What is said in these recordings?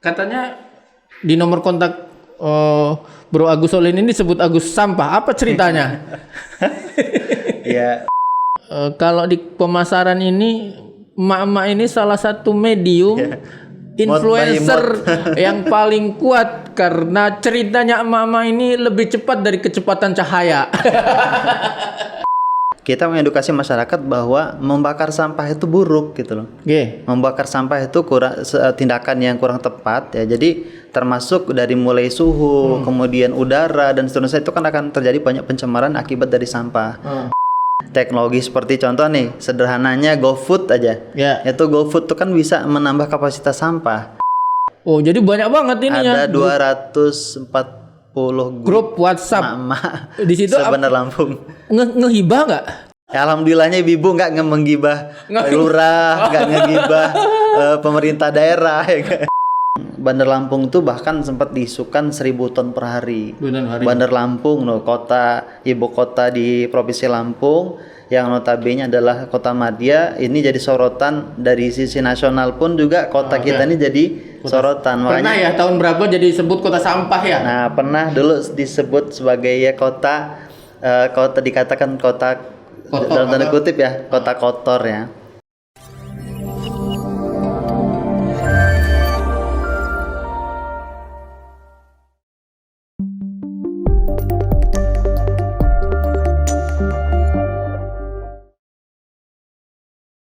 Katanya di nomor kontak Bro Agus Solihin ini disebut Agus Sampah. Apa ceritanya? Ya, Kalau di pemasaran ini, emak-emak ini salah satu medium influencer yang paling kuat karena ceritanya emak-emak ini lebih cepat dari kecepatan cahaya. kita mengedukasi masyarakat bahwa membakar sampah itu buruk gitu loh. Membakar sampah itu tindakan yang kurang tepat ya. Jadi termasuk dari mulai suhu, kemudian udara dan seterusnya, itu kan akan terjadi banyak pencemaran akibat dari sampah. Teknologi seperti contoh nih, sederhananya GoFood aja. Itu GoFood tuh kan bisa menambah kapasitas sampah. Oh, jadi banyak banget ini ya. Ada 240 grup WhatsApp. Mama di situ Bandar Lampung. Ngehibah nggak? Ya, alhamdulillahnya ibu nggak menggibah lurah, nggak ngegibah pemerintah daerah. Ya. Bandar Lampung tuh bahkan sempat diisukan 1.000 ton per hari. Bandar Lampung, ibu kota di Provinsi Lampung, yang notabene adalah kota madya, ini jadi sorotan dari sisi nasional pun juga kota kita ini jadi sorotan. Pernah ya tahun berapa jadi disebut kota sampah ya? Nah, pernah dulu disebut sebagai ya kota dikatakan kota kotor, dalam tanda kutip ya, kota kotor ya.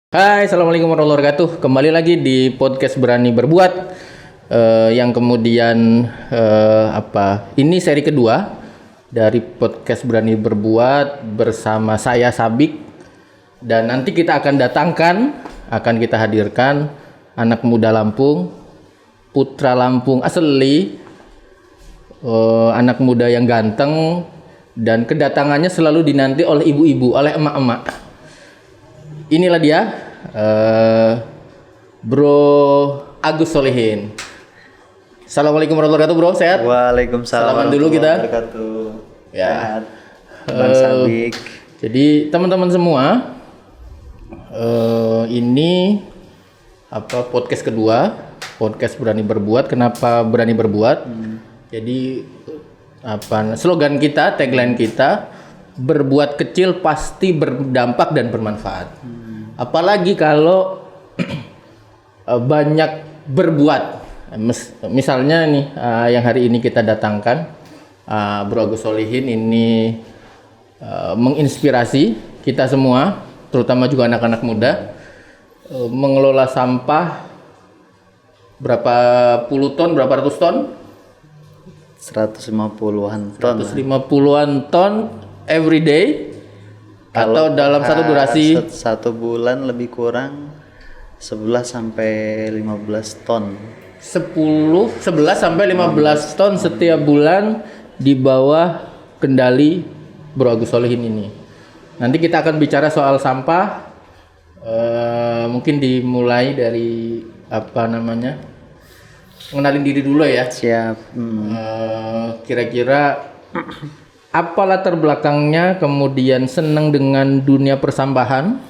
Hai, assalamualaikum warahmatullahi wabarakatuh. Kembali lagi di podcast Berani Berbuat, yang kemudian ini seri kedua dari podcast Berani Berbuat bersama saya Sabik, dan nanti kita akan kita hadirkan anak muda Lampung, putra Lampung asli, anak muda yang ganteng, dan kedatangannya selalu dinanti oleh ibu-ibu, oleh emak-emak. Inilah dia, Bro Agus Solihin. Assalamualaikum warahmatullahi wabarakatuh, Bro. Sehat? Waalaikumsalam. Salaman dulu kita. Ya. Bang Sabik. Jadi teman-teman semua, ini podcast kedua, podcast Berani Berbuat. Kenapa Berani Berbuat? Jadi slogan kita, tagline kita, berbuat kecil pasti berdampak dan bermanfaat. Apalagi kalau banyak berbuat. Misalnya nih, yang hari ini kita datangkan, Bro Agus Solihin ini menginspirasi kita semua, terutama juga anak-anak muda, mengelola sampah berapa puluh ton, berapa ratus ton? 150-an ton. 150-an ton every day. Atau dalam satu durasi satu bulan lebih kurang 11 sampai 15 ton. 11 sampai 15 ton setiap bulan di bawah kendali Bro Agus Solihin ini. Nanti kita akan bicara soal sampah. Mungkin dimulai dari mengenalin diri dulu ya. Siap. Kira-kira apa latar belakangnya, kemudian senang dengan dunia persambahan,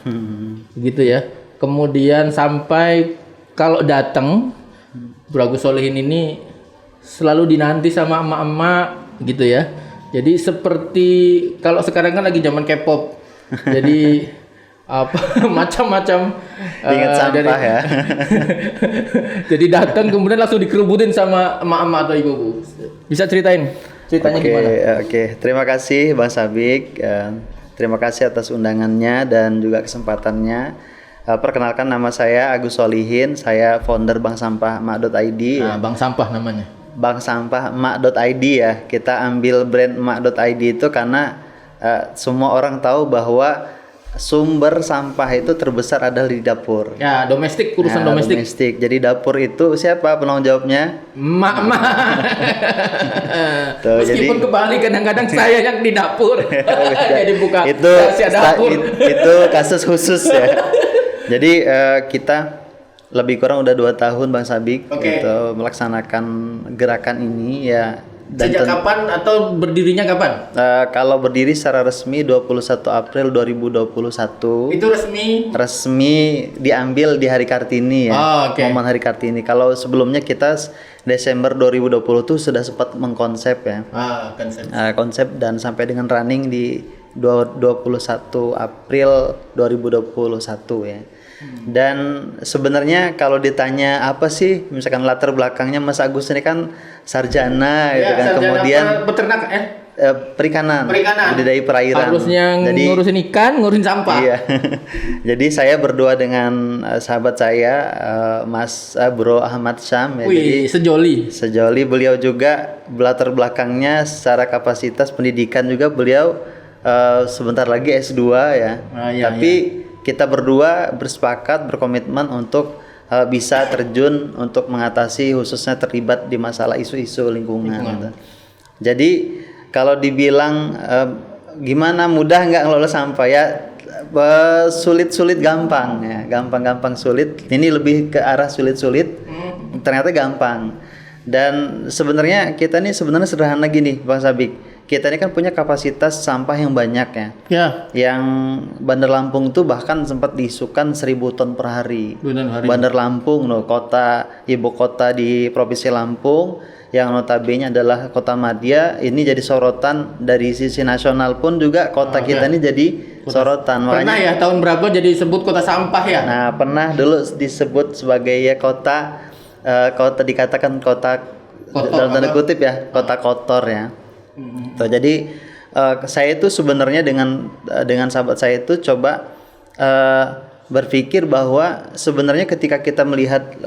gitu ya. Kemudian sampai kalau datang, Bro Agus Solihin ini selalu dinanti sama emak-emak, gitu ya. Jadi seperti kalau sekarang kan lagi zaman K-pop, jadi macam-macam ingat sampah ya. Jadi datang kemudian langsung dikerubutin sama emak-emak atau ibu-ibu. Bisa ceritanya gimana? Oke. Terima kasih Bang Sabik. Terima kasih atas undangannya dan juga kesempatannya. Perkenalkan, nama saya Agus Solihin. Saya founder Bank Sampah Emak.id. Bank Sampah namanya. Bank Sampah Emak.id ya. Kita ambil brand Emak.id itu karena semua orang tahu bahwa sumber sampah itu terbesar adalah di dapur. Ya, urusan domestik. Jadi dapur itu siapa penanggung jawabnya? Emak-emak. Meskipun kembali kadang-kadang saya yang di dapur. Jadi buka rahasia dapur. Itu kasus khusus ya. Jadi kita lebih kurang udah 2 tahun Bang Sabik gitu melaksanakan gerakan ini ya. Sejak kapan atau berdirinya kapan? Kalau berdiri secara resmi 21 April 2021. Itu resmi diambil di Hari Kartini ya. Momen Hari Kartini. Kalau sebelumnya kita Desember 2020 tuh sudah sempat mengkonsep ya. Konsep dan sampai dengan running di 21 April 2021 ya. Dan sebenarnya kalau ditanya apa sih misalkan latar belakangnya, Mas Agus ini kan sarjana gitu kan, kemudian peternak perikanan. Budidaya perairan. Harusnya ngurusin ikan, ngurusin sampah. Iya. Jadi saya berdua dengan sahabat saya Mas Bro Ahmad Syam ya. Wih, jadi sejoli beliau juga latar belakangnya secara kapasitas pendidikan juga beliau sebentar lagi S2 ya. Tapi kita berdua bersepakat berkomitmen untuk bisa terjun untuk mengatasi khususnya terlibat di masalah isu-isu lingkungan. Gitu. Jadi kalau dibilang gimana mudah nggak ngelola sampah ya, sulit-sulit gampang ya, gampang-gampang sulit. Ini lebih ke arah sulit-sulit, ternyata gampang. Dan sebenarnya kita ini sebenarnya sederhana gini, Bang Sabik. Kita ini kan punya kapasitas sampah yang banyak ya. Yang Bandar Lampung tuh bahkan sempat diisukan 1.000 ton per hari. Bandar Lampung loh, ibu kota di Provinsi Lampung yang notabene adalah kota madya, ini jadi sorotan dari sisi nasional pun juga kota kita ini jadi sorotan. Pernah ya tahun berapa jadi disebut kota sampah ya? Nah, pernah dulu disebut sebagai ya kota dikatakan kota dalam tanda kutip ya, kota kotor ya. Jadi saya itu sebenarnya dengan sahabat saya itu coba berpikir bahwa sebenarnya ketika kita melihat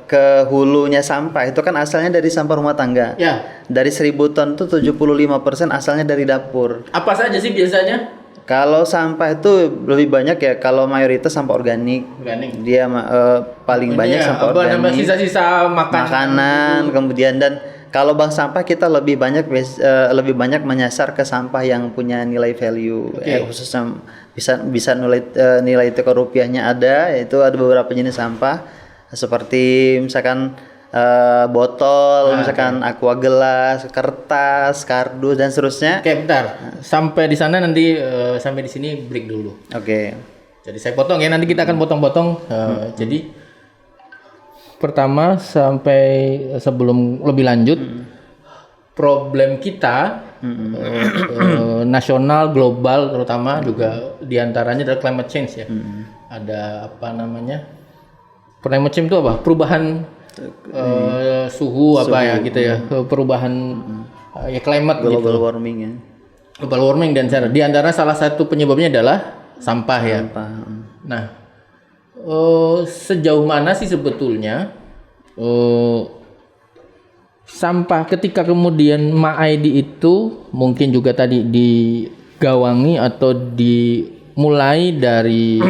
ke hulunya sampah itu kan asalnya dari sampah rumah tangga. Dari 1.000 ton itu 75% asalnya dari dapur. Apa saja sih biasanya? Kalau sampah itu lebih banyak ya, kalau mayoritas sampah organik. Dia paling banyak sampah organik. Sisa-sisa makanan kemudian, dan kalau bank sampah kita lebih banyak menyasar ke sampah yang punya nilai value, khususnya bisa nilai tukar rupiahnya ada, yaitu ada beberapa jenis sampah seperti misalkan botol, misalkan aqua gelas, kertas, kardus dan seterusnya. Bentar. Sampai di sana nanti sampai di sini break dulu. Jadi saya potong ya, nanti kita akan potong-potong. Jadi pertama sampai sebelum lebih lanjut, problem kita nasional, global terutama juga diantaranya adalah climate change ya. Ada apa namanya? Climate change itu apa? Perubahan suhu apa ya gitu ya, perubahan ya climate global warming ya. Global warming, dan di antara salah satu penyebabnya adalah sampah ya. Nah, sejauh mana sih sebetulnya sampah ketika kemudian MAID itu mungkin juga tadi digawangi atau dimulai dari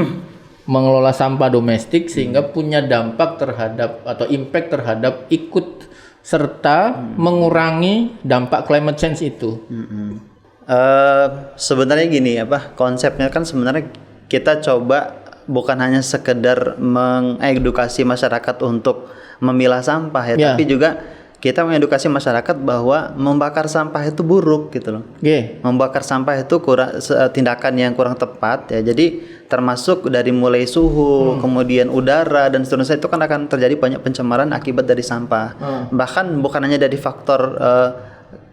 mengelola sampah domestik sehingga punya dampak terhadap atau impact terhadap ikut serta mengurangi dampak climate change itu. Sebenarnya gini konsepnya kan sebenarnya kita coba bukan hanya sekedar mengedukasi masyarakat untuk memilah sampah ya, tapi juga kita mengedukasi masyarakat bahwa membakar sampah itu buruk gitu loh. Membakar sampah itu tindakan yang kurang tepat ya. Jadi termasuk dari mulai suhu, kemudian udara dan seterusnya, itu kan akan terjadi banyak pencemaran akibat dari sampah. Bahkan bukan hanya dari faktor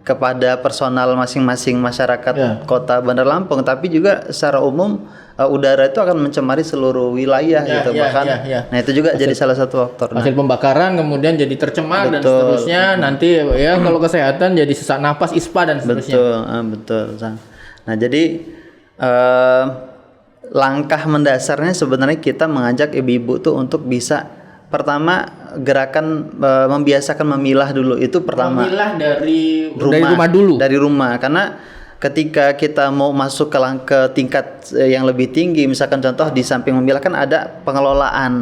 kepada personal masing-masing masyarakat Kota Bandar Lampung, tapi juga secara umum udara itu akan mencemari seluruh wilayah gitu bahkan. Nah, itu juga jadi salah satu faktor. Hasil pembakaran kemudian jadi tercemar dan seterusnya. Nanti ya kalau kesehatan jadi sesak napas, ISPA dan seterusnya. Betul. Nah, jadi langkah mendasarnya sebenarnya kita mengajak ibu-ibu tuh untuk bisa pertama gerakan membiasakan memilah dulu, itu pertama. Memilah dari rumah dulu. Dari rumah, karena ketika kita mau masuk ke tingkat yang lebih tinggi, misalkan contoh di samping memilah kan ada pengelolaan.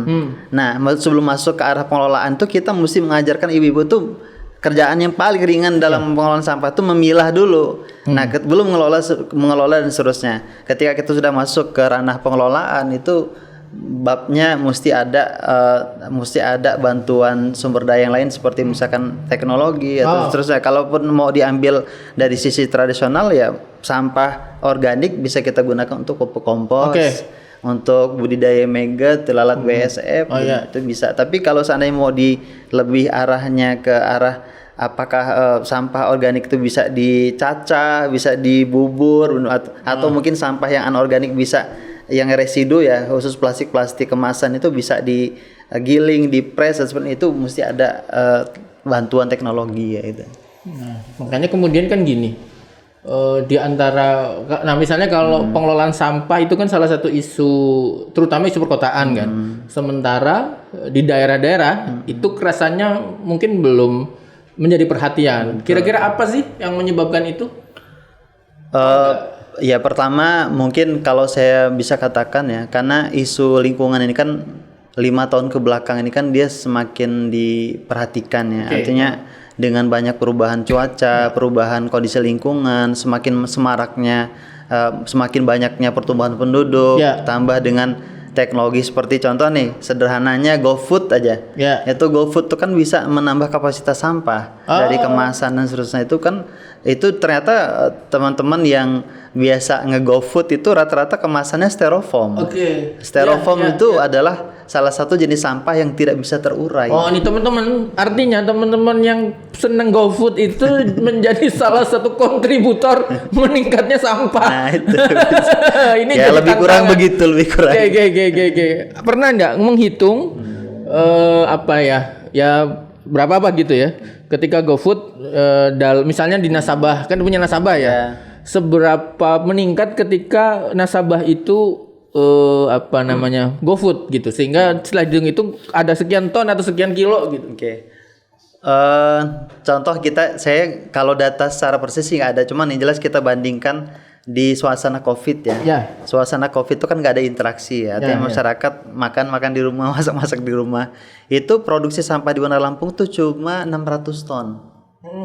Nah, sebelum masuk ke arah pengelolaan tuh kita mesti mengajarkan ibu-ibu tuh kerjaan yang paling ringan dalam pengelolaan sampah itu memilah dulu. Nah, belum mengelola dan seterusnya. Ketika kita sudah masuk ke ranah pengelolaan itu babnya mesti ada bantuan sumber daya yang lain seperti misalkan teknologi atau seterusnya. Kalaupun mau diambil dari sisi tradisional ya sampah organik bisa kita gunakan untuk pupuk kompos, untuk budidaya maggot, lalat BSF itu bisa. Tapi kalau seandainya mau lebih arahnya ke arah apakah sampah organik itu bisa dicacah, bisa dibubur atau mungkin sampah yang anorganik bisa yang residu ya khusus plastik kemasan itu bisa digiling, dipres dan seperti itu mesti ada bantuan teknologi ya itu. Nah, makanya kemudian kan gini di antara misalnya kalau pengelolaan sampah itu kan salah satu isu terutama isu perkotaan kan. Sementara di daerah-daerah itu rasanya mungkin belum menjadi perhatian. Kira-kira apa sih yang menyebabkan itu? Ya pertama mungkin kalau saya bisa katakan ya karena isu lingkungan ini kan 5 tahun ke belakang ini kan dia semakin diperhatikan ya. Artinya dengan banyak perubahan cuaca, perubahan kondisi lingkungan, semakin banyaknya pertumbuhan penduduk, tambah dengan teknologi seperti contoh nih sederhananya GoFood aja. Itu GoFood tuh kan bisa menambah kapasitas sampah dari kemasan dan seterusnya itu ternyata teman-teman yang biasa nge-GoFood itu rata-rata kemasannya styrofoam. Styrofoam itu adalah salah satu jenis sampah yang tidak bisa terurai. Ini teman-teman, artinya teman-teman yang seneng GoFood itu menjadi salah satu kontributor meningkatnya sampah. Nah, itu. Ini ya lebih kurang begitu, lebih kurang. Pernah nggak menghitung berapa gitu ya? Ketika GoFood misalnya di nasabah, kan punya nasabah ya. Seberapa meningkat ketika nasabah itu GoFood gitu sehingga setelah dihitung ada sekian ton atau sekian kilo gitu. Contoh saya kalau data secara persis sih nggak ada, cuman yang jelas kita bandingkan di suasana COVID ya. Suasana COVID itu kan nggak ada interaksi ya. Artinya masyarakat makan di rumah, masak di rumah. Itu produksi sampah di Bandar Lampung tuh cuma 600 ton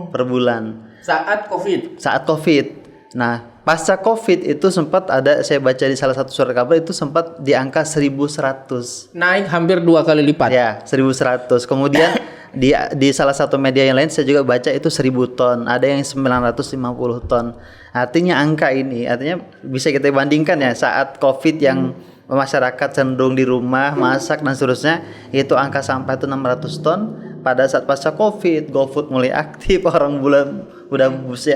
per bulan. Saat COVID. Nah, pasca COVID itu sempat ada, saya baca di salah satu surat kabar itu sempat di angka 1.100. Naik hampir 2 kali lipat. Ya, 1.100. Kemudian di salah satu media yang lain saya juga baca itu 1.000 ton, ada yang 950 ton. Artinya angka ini, bisa kita bandingkan ya saat COVID yang masyarakat cenderung di rumah, masak dan seterusnya, itu angka sampah itu 600 ton. Pada saat pasca COVID, GoFood mulai aktif, orang udah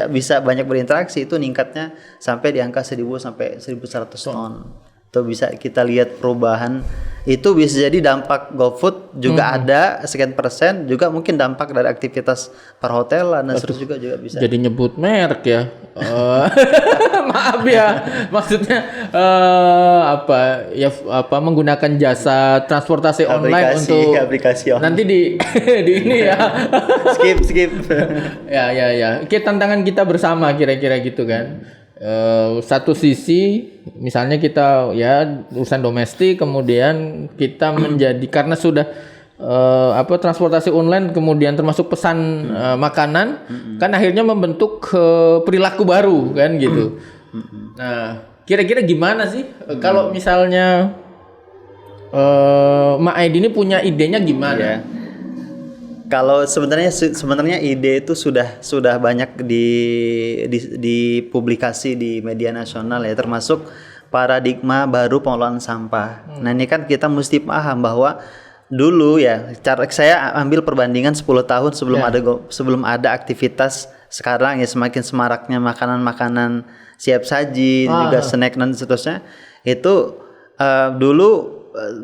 bisa banyak berinteraksi, itu ningkatnya sampai di angka 1.000 sampai 1.100 ton. Itu bisa kita lihat perubahan. Itu bisa jadi dampak GoFood juga ada sekian persen, juga mungkin dampak dari aktivitas perhotelan dan seterusnya juga bisa. Jadi nyebut merek ya. Maaf ya, maksudnya menggunakan jasa transportasi online untuk aplikasi online. Nanti di ini ya. skip. Ya. Tantangan kita bersama kira-kira gitu kan. Satu sisi misalnya kita ya urusan domestik, kemudian kita menjadi karena sudah transportasi online kemudian termasuk pesan makanan kan akhirnya membentuk perilaku baru kan gitu. Nah, kira-kira gimana sih kalau misalnya Mak Aidi ini punya idenya gimana? Kalau sebenarnya ide itu sudah banyak dipublikasi di media nasional ya, termasuk paradigma baru pengelolaan sampah. Nah, ini kan kita mesti paham bahwa dulu ya, saya ambil perbandingan 10 tahun sebelum ada aktivitas sekarang ya, semakin semaraknya makanan-makanan siap saji, juga snack dan seterusnya. Itu dulu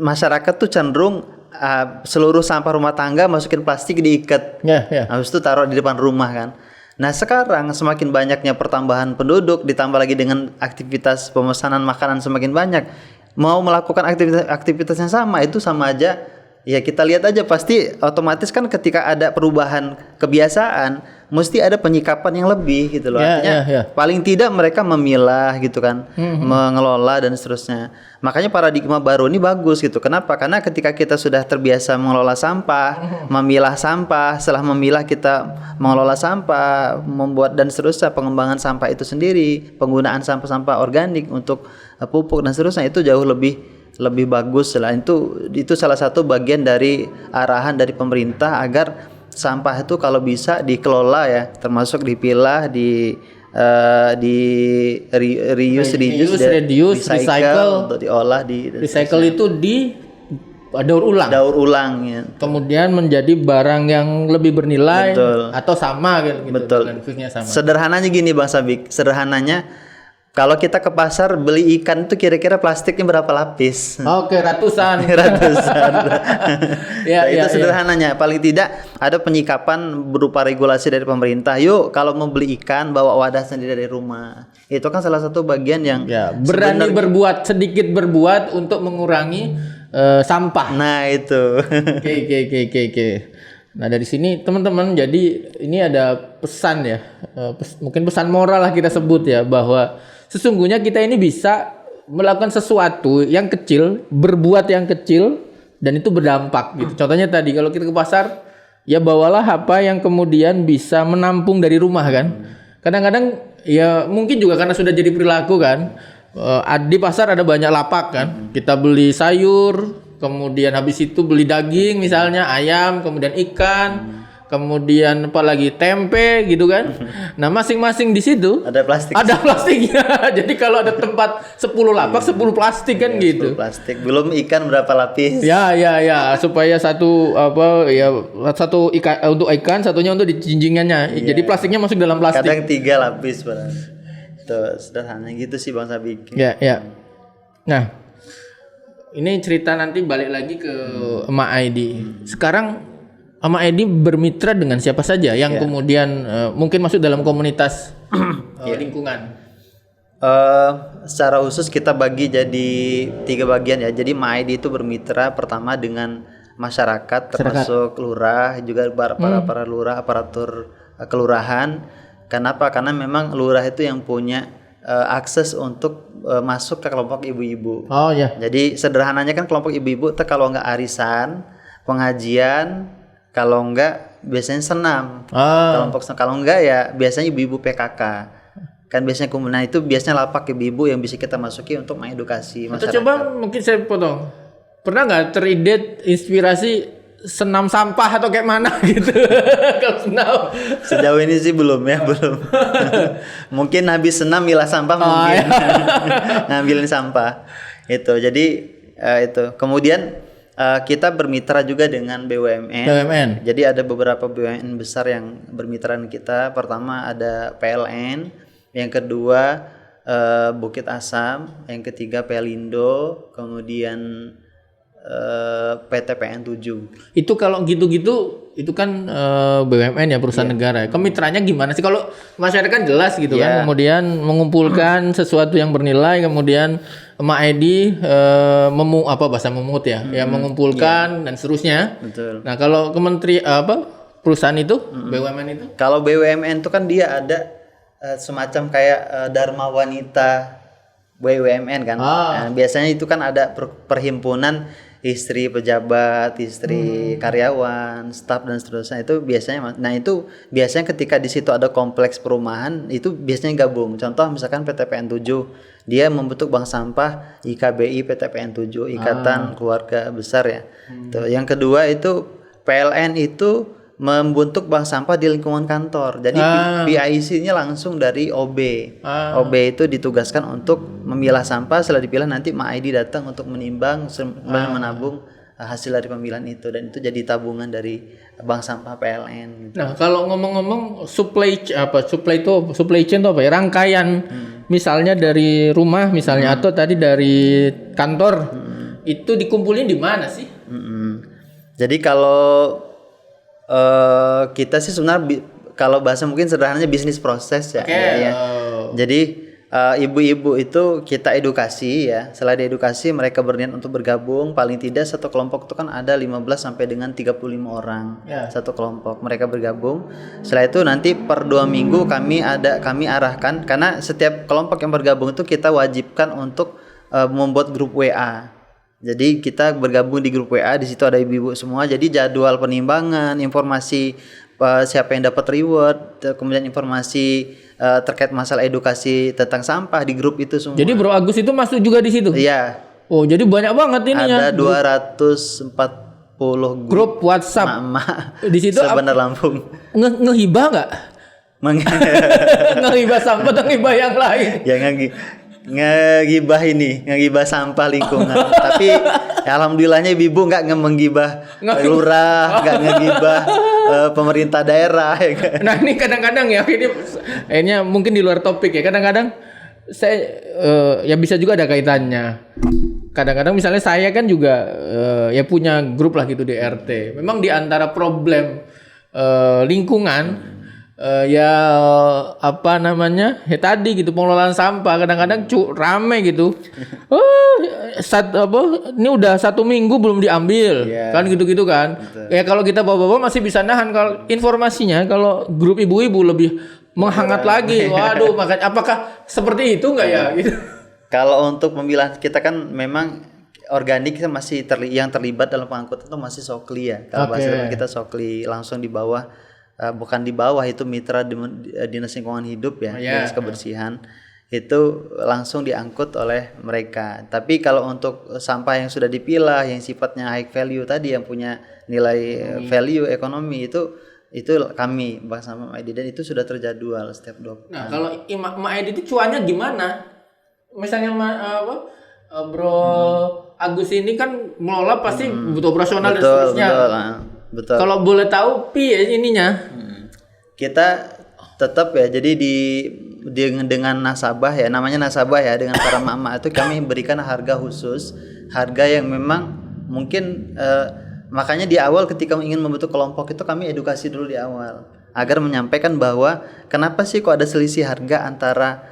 masyarakat tuh cenderung seluruh sampah rumah tangga masukin plastik, diikat, habis itu taruh di depan rumah kan. Nah, sekarang semakin banyaknya pertambahan penduduk, ditambah lagi dengan aktivitas pemesanan makanan semakin banyak, mau melakukan aktivitas yang sama itu sama aja. Ya kita lihat aja, pasti otomatis kan ketika ada perubahan kebiasaan mesti ada penyikapan yang lebih gitu loh. Artinya paling tidak mereka memilah gitu kan, mengelola dan seterusnya. Makanya paradigma baru ini bagus gitu. Kenapa? Karena ketika kita sudah terbiasa mengelola sampah, memilah sampah, setelah memilah kita mengelola sampah, membuat dan seterusnya, pengembangan sampah itu sendiri, penggunaan sampah-sampah organik untuk pupuk dan seterusnya, itu jauh lebih lebih bagus lah. Itu salah satu bagian dari arahan dari pemerintah agar sampah itu kalau bisa dikelola ya, termasuk dipilah, reuse, recycle untuk diolah recycle itu di daur ulang ya. Kemudian menjadi barang yang lebih bernilai. Betul. Atau sama gitu. Betul. Sama. Sederhananya gini Bang Sabik, kalau kita ke pasar beli ikan itu kira-kira plastiknya berapa lapis? Oke, ratusan. Itu sederhananya. Paling tidak ada penyikapan berupa regulasi dari pemerintah. Yuk, kalau mau beli ikan bawa wadah sendiri dari rumah. Itu kan salah satu bagian yang berani sedikit berbuat untuk mengurangi sampah. Nah, itu. Oke. Nah, dari sini teman-teman, jadi ini ada pesan ya. Mungkin pesan moral lah kita sebut ya, bahwa sesungguhnya kita ini bisa melakukan sesuatu yang kecil, berbuat yang kecil, dan itu berdampak gitu. Contohnya tadi kalau kita ke pasar, ya bawalah apa yang kemudian bisa menampung dari rumah kan. Kadang-kadang ya mungkin juga karena sudah jadi perilaku kan. Di pasar ada banyak lapak kan. Kita beli sayur, kemudian habis itu beli daging misalnya ayam, kemudian ikan. Kemudian apalagi tempe gitu kan. Nah, masing-masing di situ ada plastiknya. Jadi kalau ada tempat 10 lapak 10 plastik kan gitu. 10 plastik. Belum ikan berapa lapis? Ya. Supaya satu ikan untuk ikan, satunya untuk dijinjingannya. Jadi plastiknya masuk dalam plastik. Kadang 3 lapis padahal. Tuh, sederhana gitu sih Bang Sabik. Ya. Nah, ini cerita nanti balik lagi ke Emak Aidi. Sekarang Emak Aidi bermitra dengan siapa saja yang kemudian mungkin masuk dalam komunitas lingkungan? Secara khusus kita bagi jadi 3 bagian ya. Jadi Emak Aidi itu bermitra pertama dengan masyarakat, termasuk lurah, juga para lurah, aparatur kelurahan. Kenapa? Karena memang lurah itu yang punya akses untuk masuk ke kelompok ibu-ibu. Oh ya. Jadi sederhananya kan kelompok ibu-ibu itu kalau nggak arisan, pengajian, kalau enggak biasanya senam. Kalau enggak ya biasanya ibu-ibu PKK. Kan biasanya komunitas itu biasanya lapak ibu-ibu yang bisa kita masuki untuk mengedukasi masyarakat. Atau coba mungkin saya potong. Pernah nggak teride inspirasi senam sampah atau kayak mana gitu? Kalau senam. Sejauh ini sih belum. Mungkin habis senam milah sampah mungkin. Ngambilin sampah. Itu. Jadi itu. Kemudian kita bermitra juga dengan BUMN. Jadi ada beberapa BUMN besar yang bermitra dengan kita. Pertama ada PLN, yang kedua Bukit Asam, yang ketiga Pelindo, kemudian PTPN 7. Itu kalau gitu-gitu itu kan BUMN ya, perusahaan negara. Kemitraannya gimana sih? Kalau masyarakat jelas gitu kan, kemudian mengumpulkan sesuatu yang bernilai, kemudian Emak Aidi bahasa memungut ya, mengumpulkan dan seterusnya. Betul. Nah, kalau perusahaan itu, BUMN itu? Kalau BUMN itu kan dia ada semacam kayak Dharma Wanita BUMN kan. Nah, biasanya itu kan ada perhimpunan istri pejabat, istri karyawan, staf dan seterusnya. Itu biasanya. Nah, itu biasanya ketika di situ ada kompleks perumahan, itu biasanya gabung. Contoh misalkan PTPN 7, dia membentuk bank sampah IKBI PTPN 7, Ikatan Keluarga Besar ya. Tuh, yang kedua itu PLN itu membentuk bank sampah di lingkungan kantor. Jadi PIC-nya langsung dari OB. OB itu ditugaskan untuk memilah sampah. Setelah dipilah nanti Emak Aidi datang untuk menimbang, menabung hasil dari pemilahan itu, dan itu jadi tabungan dari bank sampah PLN. Nah, kalau ngomong-ngomong supply chain itu apa ya? Rangkaian misalnya dari rumah misalnya atau tadi dari kantor itu dikumpulin di mana sih? Jadi kalau kita sih sebenarnya kalau bahasa mungkin sederhananya bisnis proses ya. Jadi ibu-ibu itu kita edukasi ya. Setelah diedukasi mereka berniat untuk bergabung. Paling tidak satu kelompok itu kan ada 15 sampai dengan 35 orang satu kelompok. Mereka bergabung. Setelah itu nanti per 2 minggu kami arahkan, karena setiap kelompok yang bergabung itu kita wajibkan untuk membuat grup WA. Jadi kita bergabung di grup WA, di situ ada ibu-ibu semua. Jadi jadwal penimbangan, informasi siapa yang dapat reward, kemudian informasi terkait masalah edukasi tentang sampah di grup itu semua. Jadi Bro Agus itu masuk juga di situ? Iya. Oh, jadi banyak banget ini ya. Ada 240 Grup WhatsApp. emak-emak Di situ sebenar Lampung. ngehibah nggak? Ngehibah sampah atau ngehibah yang lain? Ya ngegibah sampah lingkungan. Tapi ya, alhamdulillahnya Ibu nggak menggibah lurah, nggak ngegibah pemerintah daerah. Ya kan? Nah ini kadang-kadang ya, ini mungkin di luar topik ya. Kadang-kadang saya ya bisa juga ada kaitannya. Kadang-kadang misalnya saya kan juga ya punya grup lah gitu di RT. Memang di antara problem lingkungan ya apa namanya ya tadi gitu pengelolaan sampah kadang-kadang rame gitu. Ini udah 1 minggu belum diambil kan gitu-gitu kan. Betul. Ya kalau kita bawa-bawa masih bisa nahan, kalau informasinya kalau grup ibu-ibu lebih menghangat lagi. Waduh, makanya apakah seperti itu nggak ya gitu? Kalau untuk pemilahan kita kan memang organik kita masih yang terlibat dalam pengangkutan itu masih sokli ya. Kalau bahasa kita sokli langsung di bawah, bukan di bawah, itu mitra dinas lingkungan hidup ya, dinas kebersihan itu langsung diangkut oleh mereka. Tapi kalau untuk sampah yang sudah dipilah yang sifatnya high value tadi yang punya nilai value ekonomi itu kami bersama Mak Edi, dan itu sudah terjadwal setiap 2 pekan. Nah, kalau Mak Edi itu cuannya gimana? Misalnya Bro Agus ini kan mengelola pasti butuh operasional dan seterusnya. Betul. Kalau boleh tahu ininya. Kita tetap ya, jadi dengan nasabah ya, namanya nasabah ya, dengan para mama itu kami berikan harga khusus, harga yang memang mungkin makanya di awal ketika ingin membentuk kelompok itu kami edukasi dulu di awal agar menyampaikan bahwa kenapa sih kok ada selisih harga antara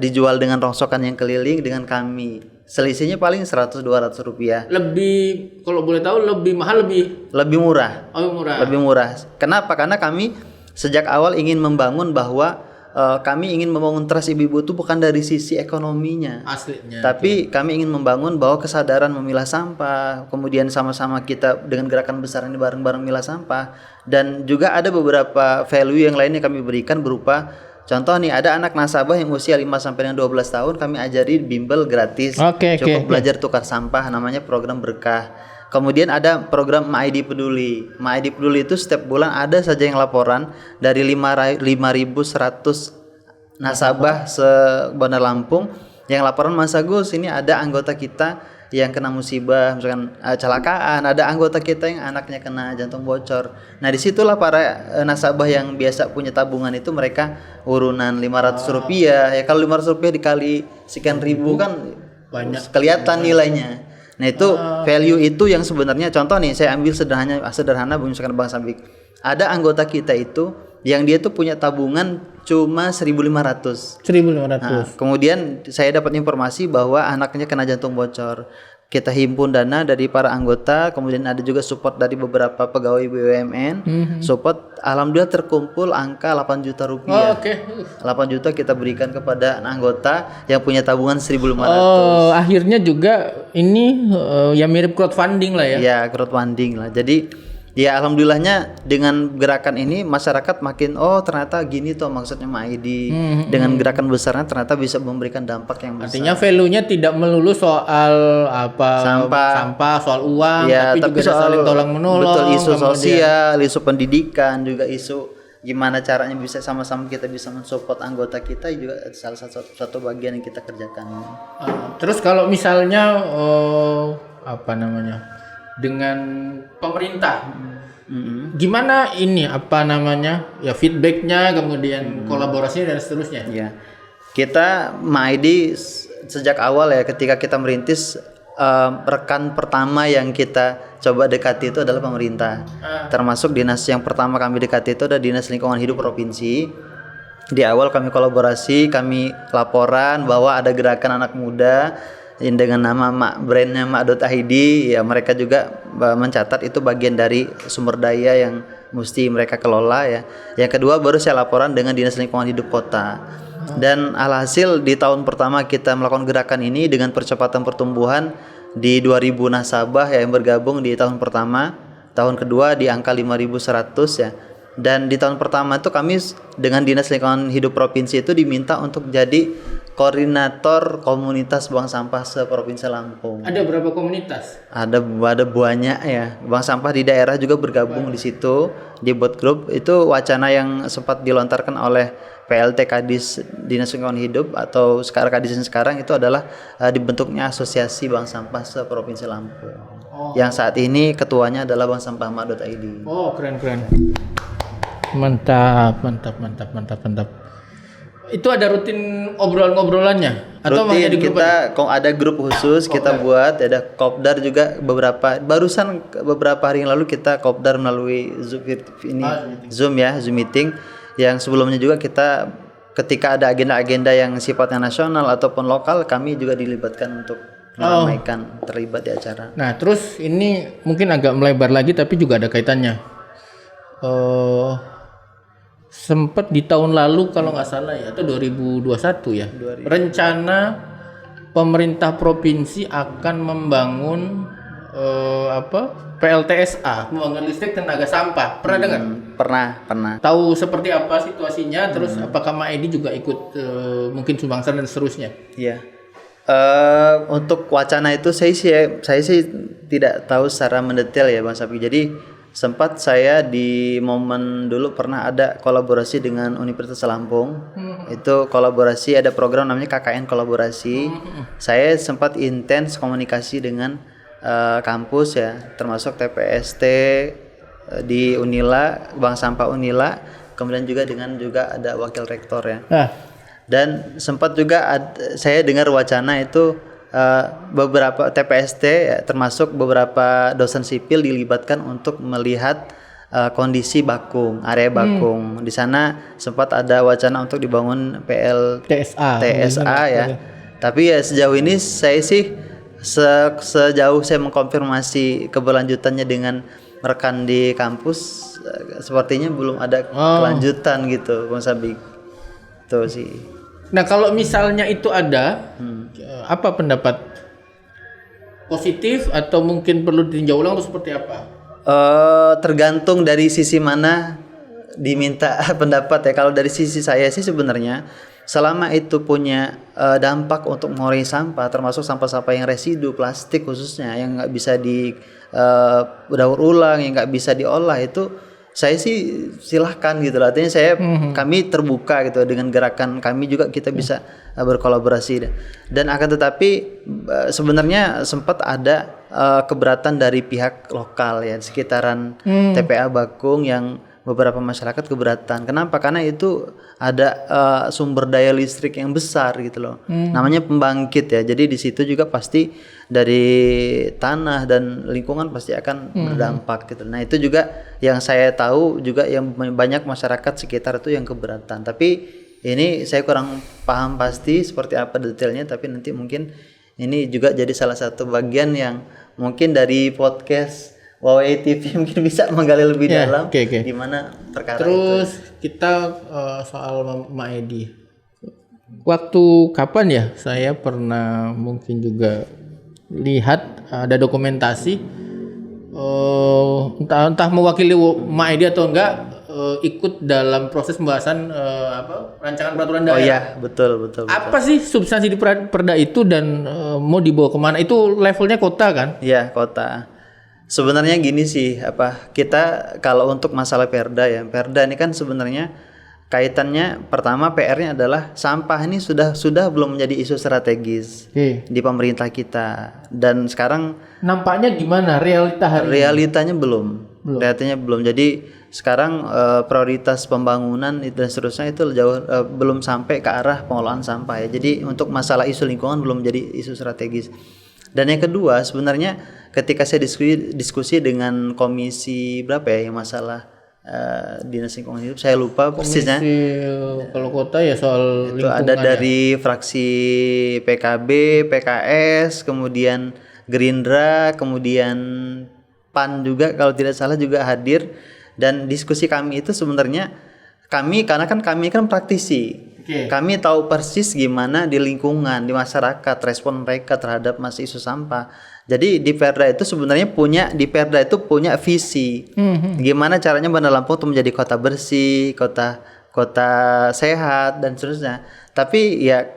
dijual dengan rongsokan yang keliling dengan kami. Selisihnya paling 100-200 rupiah. Lebih, kalau boleh tahu lebih mahal lebih murah. Oh, murah. Lebih murah. Kenapa? Karena kami sejak awal ingin membangun bahwa kami ingin membangun trust ibu-ibu itu bukan dari sisi ekonominya. Aslinya. Tapi kami ingin membangun bahwa kesadaran memilah sampah, kemudian sama-sama kita dengan gerakan besar ini bareng-bareng milah sampah, dan juga ada beberapa value yang lainnya kami berikan berupa contoh nih, ada anak nasabah yang usia 5 sampai dengan 12 tahun kami ajari bimbel gratis. Cukup belajar tukar sampah, namanya program berkah. Kemudian ada program Mak Edi Peduli. Mak Edi Peduli itu setiap bulan ada saja yang laporan dari 5.100 nasabah se-Bandar Lampung yang laporan, Mas Agus ini ada anggota kita yang kena musibah, misalkan kecelakaan, ada anggota kita yang anaknya kena jantung bocor. Nah disitulah para nasabah yang biasa punya tabungan itu mereka urunan 500 rupiah. Ya kalau 500 rupiah dikali sekian ribu kan banyak, kelihatan nilainya. Nah itu value itu yang sebenarnya, contoh nih saya ambil sederhana misalkan Bang Sabik, ada anggota kita itu yang dia tuh punya tabungan cuma 1.500. Nah, kemudian saya dapat informasi bahwa anaknya kena jantung bocor. Kita himpun dana dari para anggota, kemudian ada juga support dari beberapa pegawai BUMN. Support, alhamdulillah terkumpul angka 8 juta rupiah. 8 juta kita berikan kepada anggota yang punya tabungan 1.500. Akhirnya juga ini ya mirip crowdfunding lah ya. Ya, crowdfunding lah. Jadi ya alhamdulillahnya dengan gerakan ini masyarakat makin ternyata gini tuh maksudnya Mak Edi. Dengan gerakan besarnya ternyata bisa memberikan dampak yang besar. Artinya value-nya tidak melulu soal sampah, soal uang, tapi juga soal saling tolong menolong. Betul, isu sosial, isu pendidikan, juga isu gimana caranya bisa sama-sama kita bisa mensupport anggota kita, juga salah satu bagian yang kita kerjakan. Terus kalau misalnya dengan pemerintah, gimana ini ya feedbacknya, kemudian kolaborasinya dan seterusnya. Ya, kita Mak Edi sejak awal ya, ketika kita merintis, rekan pertama yang kita coba dekati itu adalah pemerintah. Termasuk dinas yang pertama kami dekati itu adalah Dinas Lingkungan Hidup Provinsi. Di awal kami kolaborasi, kami laporan bahwa ada gerakan anak muda dengan nama brandnya Mak.id, ya mereka juga mencatat itu bagian dari sumber daya yang mesti mereka kelola ya. Yang kedua baru saya laporan dengan Dinas Lingkungan Hidup Kota. Dan alhasil di tahun pertama kita melakukan gerakan ini dengan percepatan pertumbuhan di 2.000 nasabah yang bergabung di tahun pertama. Tahun kedua di angka 5.100 ya. Dan di tahun pertama itu kami dengan Dinas Lingkungan Hidup Provinsi itu diminta untuk jadi koordinator komunitas Bank Sampah se-Provinsi Lampung. Ada berapa komunitas? Ada banyak ya. Bank sampah di daerah juga bergabung di situ di bot group. Itu wacana yang sempat dilontarkan oleh PLT Kadis Dinas Lingkungan Hidup atau sekarang Kadis sekarang itu adalah dibentuknya Asosiasi Bank Sampah se-Provinsi Lampung. Yang saat ini ketuanya adalah Bank Sampah Mak.id. Oh, keren. Mantap. Itu ada rutin obrolan-ngobrolannya atau hanya di grup? Kita ada grup khusus kita buat, ada kopdar juga beberapa hari yang lalu kita kopdar melalui Zoom meeting yang sebelumnya juga kita ketika ada agenda-agenda yang sifatnya nasional ataupun lokal kami juga dilibatkan untuk meramaikan terlibat di acara. Nah, terus ini mungkin agak melebar lagi tapi juga ada kaitannya. Sempat di tahun lalu kalau nggak salah ya, atau 2021 ya, rencana pemerintah provinsi akan membangun PLTSA, pembangunan listrik tenaga sampah. Pernah dengar? Pernah. Tahu seperti apa situasinya? Terus apakah Mak.id juga ikut mungkin sumbangsan dan seterusnya? Iya. Untuk wacana itu saya sih tidak tahu secara mendetail ya Bang Sapi. Jadi sempat saya di momen dulu pernah ada kolaborasi dengan Universitas Lampung. Itu kolaborasi, ada program namanya KKN kolaborasi. Saya sempat intens komunikasi dengan kampus ya, termasuk TPST di Unila, Bank Sampah Unila, kemudian juga ada wakil rektor ya. Dan sempat juga saya dengar wacana itu beberapa TPST ya, termasuk beberapa dosen sipil dilibatkan untuk melihat kondisi Bakung, area Bakung. Di sana sempat ada wacana untuk dibangun PLTSA ya. Tapi ya sejauh ini saya sih sejauh saya mengkonfirmasi keberlanjutannya dengan rekan di kampus sepertinya belum ada kelanjutan gitu Bang Sabik. Tuh sih. Nah, kalau misalnya itu ada apa pendapat? Positif atau mungkin perlu ditinjau ulang atau seperti apa? Tergantung dari sisi mana diminta pendapat ya. Kalau dari sisi saya sih sebenarnya selama itu punya dampak untuk mengurangi sampah, termasuk sampah-sampah yang residu plastik khususnya yang nggak bisa daur ulang, yang nggak bisa diolah, itu saya sih silahkan gitu lah. Artinya kami terbuka gitu dengan gerakan kami juga kita bisa berkolaborasi. Dan akan tetapi sebenarnya sempat ada keberatan dari pihak lokal ya sekitaran TPA Bakung yang beberapa masyarakat keberatan. Kenapa? Karena itu ada sumber daya listrik yang besar gitu loh. Namanya pembangkit ya. Jadi di situ juga pasti dari tanah dan lingkungan pasti akan berdampak gitu. Nah, itu juga yang saya tahu juga yang banyak masyarakat sekitar itu yang keberatan. Tapi ini saya kurang paham pasti seperti apa detailnya, tapi nanti mungkin ini juga jadi salah satu bagian yang mungkin dari podcast Huawei TV mungkin bisa menggali lebih dalam gimana perkara itu. Terus kita soal Mak.id. Waktu kapan ya saya pernah mungkin juga lihat ada dokumentasi entah mewakili Mak.id atau enggak ikut dalam proses pembahasan rancangan peraturan daerah. Oh iya, betul. Apa sih substansi di perda itu dan mau dibawa kemana? Itu levelnya kota kan? Iya, kota. Sebenarnya gini sih, kita kalau untuk masalah perda ini kan sebenarnya kaitannya pertama PR-nya adalah sampah ini sudah belum menjadi isu strategis di pemerintah kita, dan sekarang nampaknya gimana realitanya belum. Jadi sekarang prioritas pembangunan dan seterusnya itu jauh belum sampai ke arah pengolahan sampah ya. Jadi untuk masalah isu lingkungan belum menjadi isu strategis. Dan yang kedua sebenarnya ketika saya diskusi dengan komisi berapa ya yang masalah Dinas Lingkungan Hidup, saya lupa persisnya. Kalau kota ya soal itu ada dari fraksi PKB, PKS, kemudian Gerindra, kemudian PAN juga kalau tidak salah juga hadir. Dan diskusi kami itu sebenarnya karena kami kan praktisi. Kami tahu persis gimana di lingkungan, di masyarakat respon mereka terhadap masalah isu sampah. Jadi di Perda itu sebenarnya punya visi. Gimana caranya Bandar Lampung itu menjadi kota bersih, kota sehat dan seterusnya. Tapi ya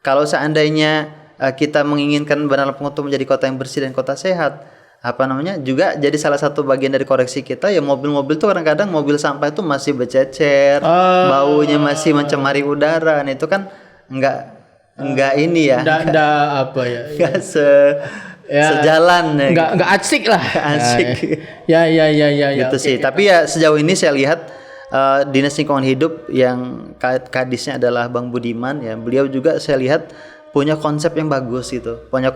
kalau seandainya kita menginginkan Bandar Lampung untuk menjadi kota yang bersih dan kota sehat, juga jadi salah satu bagian dari koreksi kita ya, mobil-mobil tuh kadang-kadang mobil sampah itu masih bercecer, baunya masih mencemari udara. Nah itu kan enggak ini ya. Enggak apa ya. Enggak sejalan ya. Enggak asik lah. Asik. Ya. Gitu sih. Tapi ya sejauh ini saya lihat Dinas Lingkungan Hidup yang kadisnya adalah Bang Budiman ya. Beliau juga saya lihat punya konsep yang bagus gitu. Punya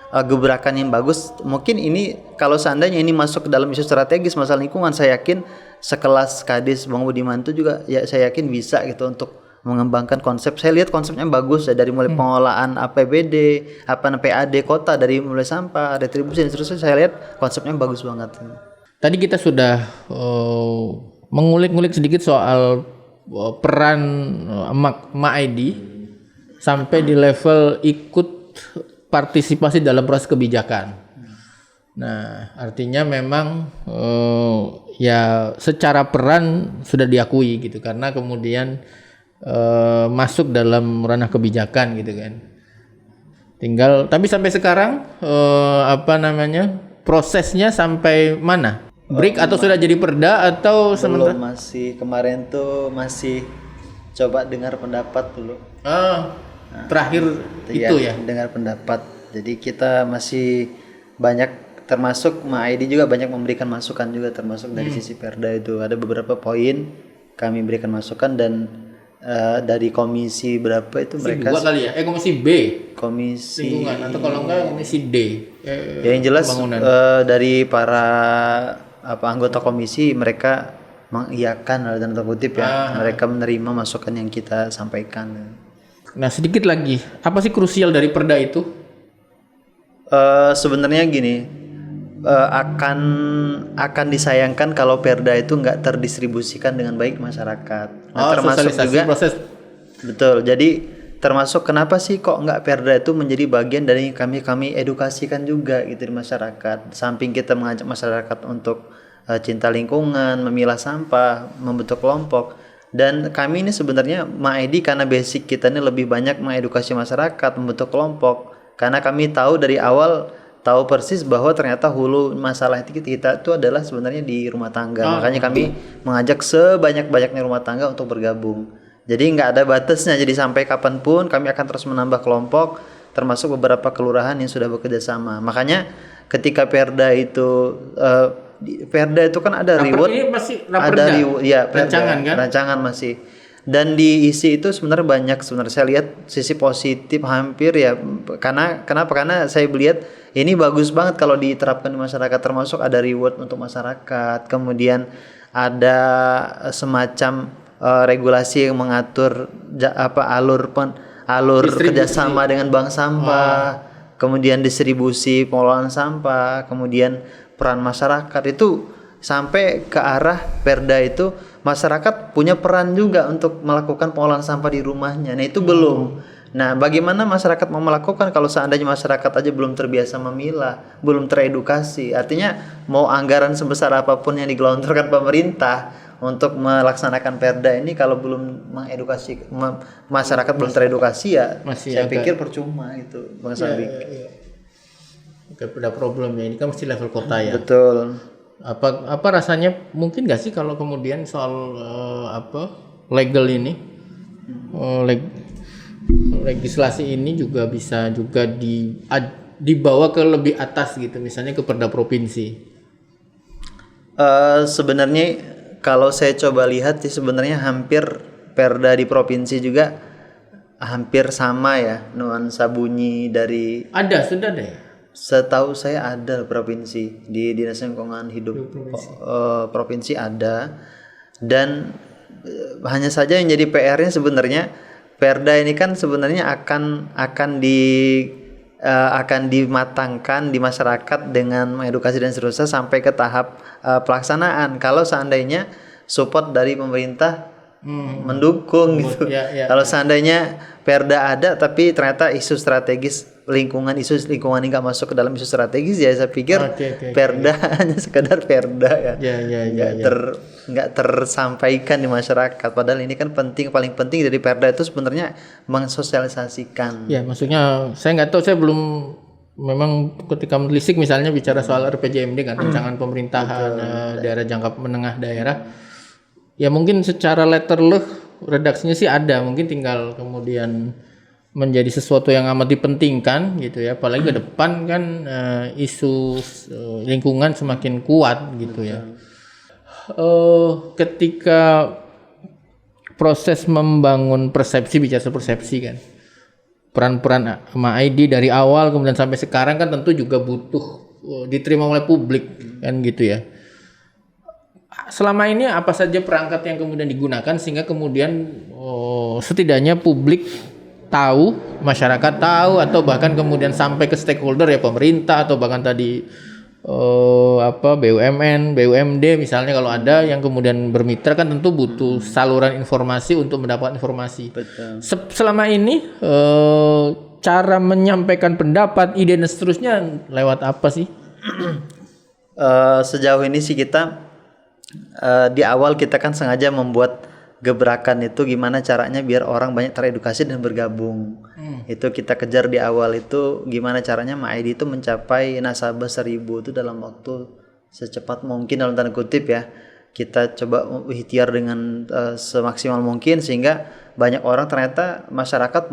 gebrakan yang bagus. Mungkin ini kalau seandainya ini masuk ke dalam isu strategis masalah lingkungan, saya yakin sekelas Kadis Bang Budiman itu juga ya saya yakin bisa gitu untuk mengembangkan konsep. Saya lihat konsepnya bagus ya, dari mulai pengolahan APBD, PAD kota, dari mulai sampah, retribusi dan seterusnya. Saya lihat konsepnya bagus banget. Tadi kita sudah mengulik-ngulik sedikit soal peran Mak Aidi sampai di level ikut partisipasi dalam proses kebijakan. Nah, artinya memang ya secara peran sudah diakui gitu, karena kemudian masuk dalam ranah kebijakan gitu kan. Tinggal, tapi sampai sekarang prosesnya sampai mana? Break atau sudah jadi perda atau sementara? Belum, masih kemarin tuh masih coba dengar pendapat dulu. Terakhir itu ya dengar pendapat. Jadi kita masih banyak, termasuk MAID juga banyak memberikan masukan juga, termasuk dari sisi Perda itu ada beberapa poin kami berikan masukan, dan dari komisi berapa itu mereka komisi B komisi lingkungan, atau kalau enggak komisi D ya, yang jelas dari para anggota komisi mereka mengiyakan dalam tanda kutip ya, mereka menerima masukan yang kita sampaikan. Nah, sedikit lagi, apa sih krusial dari perda itu? Sebenarnya gini, akan disayangkan kalau perda itu nggak terdistribusikan dengan baik masyarakat. Nah, termasuk juga proses. Betul. Jadi termasuk kenapa sih kok nggak perda itu menjadi bagian dari kami edukasikan juga gitu di masyarakat. Samping kita mengajak masyarakat untuk cinta lingkungan, memilah sampah, membentuk kelompok. Dan kami ini sebenarnya MAID, karena basic kita ini lebih banyak mengedukasi masyarakat, membentuk kelompok. Karena kami tahu dari awal, tahu persis bahwa ternyata hulu masalah kita itu adalah sebenarnya di rumah tangga. Makanya kami mengajak sebanyak-banyaknya rumah tangga untuk bergabung. Jadi nggak ada batasnya. Jadi sampai kapanpun kami akan terus menambah kelompok, termasuk beberapa kelurahan yang sudah bekerja sama. Makanya ketika Perda itu kan ada reward, ada reward, ya, rancangan masih, dan diisi itu sebenarnya banyak. Sebenarnya saya lihat sisi positif hampir ya, karena saya melihat ini bagus banget kalau diterapkan di masyarakat, termasuk ada reward untuk masyarakat, kemudian ada semacam regulasi yang mengatur alur kerjasama dengan bank sampah, kemudian distribusi pengolahan sampah, kemudian peran masyarakat itu sampai ke arah Perda itu masyarakat punya peran juga untuk melakukan pengolahan sampah di rumahnya. Nah itu belum. Nah bagaimana masyarakat mau melakukan kalau seandainya masyarakat aja belum terbiasa memilah, belum teredukasi? Artinya mau anggaran sebesar apapun yang digelontorkan pemerintah untuk melaksanakan Perda ini, kalau belum mengedukasi masyarakat, belum teredukasi ya saya pikir percuma itu, Bang Sabik. Ada problem ya, ini kan mesti level kota ya. Betul. Apa rasanya, mungkin nggak sih kalau kemudian soal legal ini, legislasi ini juga bisa juga dibawa ke lebih atas gitu, misalnya ke Perda provinsi. Sebenarnya kalau saya coba lihat sih sebenarnya hampir Perda di provinsi juga hampir sama ya, nuansa bunyi dari sudah deh. Setahu saya ada provinsi di Dinas Lingkungan Hidup provinsi ada, dan hanya saja yang jadi PR-nya sebenarnya Perda ini kan sebenarnya akan dimatangkan di masyarakat dengan mengedukasi dan seterusnya sampai ke tahap pelaksanaan. Kalau seandainya support dari pemerintah mendukung gitu. Ya. Kalau seandainya Perda ada tapi ternyata isu strategis lingkungan ini nggak masuk ke dalam isu strategis, ya saya pikir Perda hanya sekedar Perda nggak tersampaikan di masyarakat. Padahal ini kan paling penting dari Perda itu sebenarnya mensosialisasikan. Ya, maksudnya saya nggak tahu, saya belum, memang ketika menelisik misalnya bicara soal RPJMD kan, rancangan pemerintahan daerah jangka menengah daerah, ya mungkin secara letterleh redaksinya sih ada, mungkin tinggal kemudian menjadi sesuatu yang amat dipentingkan gitu ya, apalagi ke depan kan isu lingkungan semakin kuat gitu ya. Ketika proses membangun persepsi, bicara persepsi kan, peran-peran MAID dari awal kemudian sampai sekarang kan tentu juga butuh diterima oleh publik kan gitu ya. Selama ini apa saja perangkat yang kemudian digunakan sehingga kemudian setidaknya publik tahu, masyarakat tahu, atau bahkan kemudian sampai ke stakeholder ya, pemerintah atau bahkan tadi BUMN, BUMD misalnya, kalau ada yang kemudian bermitra kan tentu butuh saluran informasi untuk mendapatkan informasi. Betul. Selama ini cara menyampaikan pendapat, ide dan seterusnya lewat apa sih? Sejauh ini sih kita di awal kita kan sengaja membuat gebrakan itu gimana caranya biar orang banyak teredukasi dan bergabung. Itu kita kejar di awal, itu gimana caranya MAID itu mencapai nasabah 1000 itu dalam waktu secepat mungkin, dalam tanda kutip ya. Kita coba ikhtiar dengan semaksimal mungkin sehingga banyak orang, ternyata masyarakat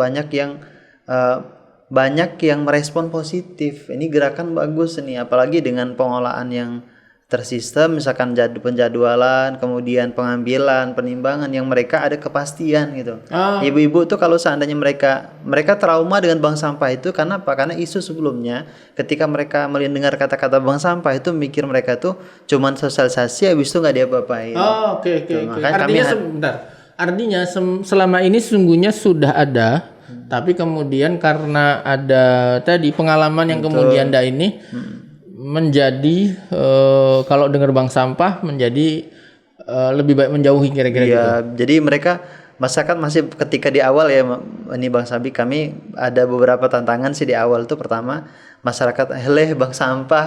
banyak yang merespon positif. Ini gerakan bagus ini, apalagi dengan pengolahan yang tersistem, misalkan penjadwalan, kemudian pengambilan, penimbangan yang mereka ada kepastian gitu. Ibu-ibu tuh kalau seandainya mereka trauma dengan bank sampah itu karena apa? Karena isu sebelumnya ketika mereka mendengar kata-kata bank sampah itu mikir mereka tuh cuman sosialisasi, habis itu nggak diapa-apain. Oke. Artinya selama ini sesungguhnya sudah ada, tapi kemudian karena ada tadi pengalaman yang kemudian ini menjadi kalau dengar bank sampah menjadi lebih baik menjauhi kira-kira gitu. Jadi masyarakat masih ketika di awal ya, ini Bang Sabi, kami ada beberapa tantangan sih di awal. Itu pertama, masyarakat bank sampah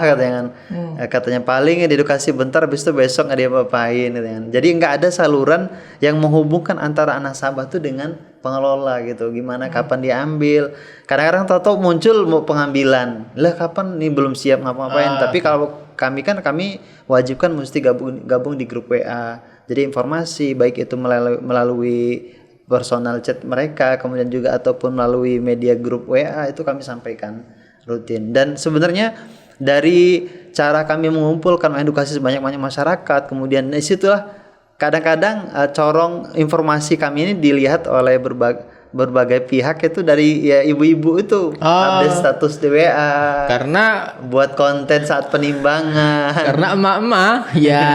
katanya paling diedukasi bentar, habis itu besok nggak diapa-apain katanya. Jadi nggak ada saluran yang menghubungkan antara nasabah tuh dengan pengelola gitu. Gimana kapan diambil? Kadang-kadang tahu muncul mau pengambilan. Lah kapan nih, belum siap ngapa-ngapain. Tapi kalau kami wajibkan mesti gabung di grup WA. Jadi informasi baik itu melalui personal chat mereka, kemudian juga ataupun melalui media grup WA itu kami sampaikan rutin. Dan sebenarnya dari cara kami mengumpulkan edukasi sebanyak-banyak masyarakat, kemudian disitulah kadang-kadang corong informasi kami ini dilihat oleh berbagai pihak, itu dari ya ibu-ibu itu update status di WA karena buat konten saat penimbangan, karena emak-emak ya